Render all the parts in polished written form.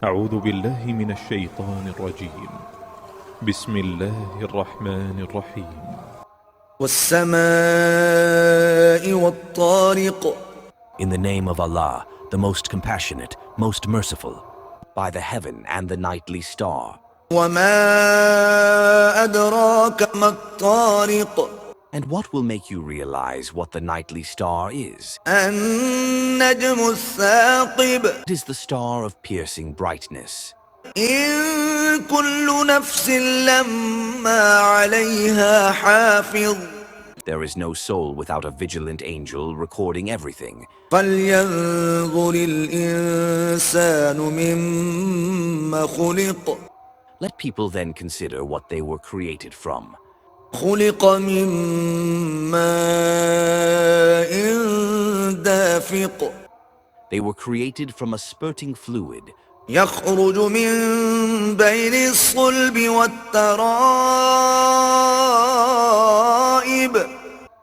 أعوذ بالله من الشيطان الرجيم. بسم الله الرحمن الرحيم. والسماء والطارق. In the name of Allah, the most compassionate, most merciful, by the heaven and the nightly star. وما أدراك ما الطارق. And what will make you realize what the nightly star is? النجم الثاقب. It is the star of piercing brightness. إن كل نفس لما عليها حافظ. There is no soul without a vigilant angel recording everything. فلينظر الإنسان مما خلق. Let people then consider what they were created from. خلق من ماء دافق. They were created from a spurting fluid, يخرج من بين الصلب والترائب.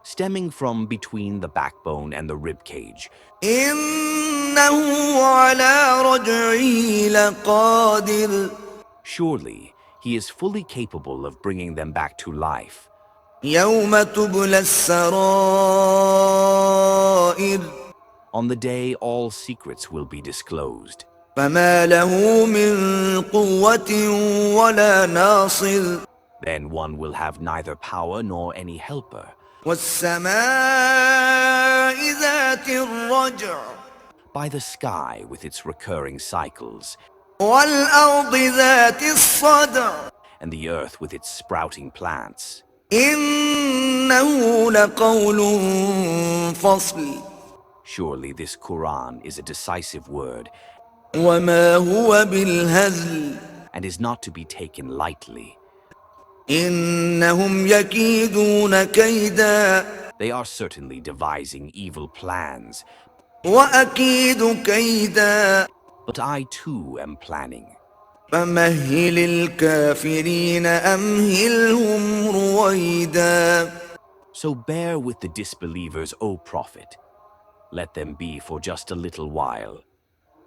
stemming from between the backbone and the rib cage. إنه على رجعه لقادر. Surely, he is fully capable of bringing them back to life. يوم تبلى السرائر. On the day all secrets will be disclosed. فما له من قوة ولا ناصر. Then one will have neither power nor any helper. والسماء ذات الرجع. By the sky with its recurring cycles, والأرض ذات الصدع. and the earth with its sprouting plants. إنه لقول فصل. Surely this Quran is a decisive word وما هو بالهزل. and is not to be taken lightly. إنهم يكيدون كيدا. They are certainly devising evil plans, وأكيد كيدا. but I too am planning. فمهل الكافرين أمهلهم رويدا. So bear with the disbelievers, O Prophet. Let them be for just a little while.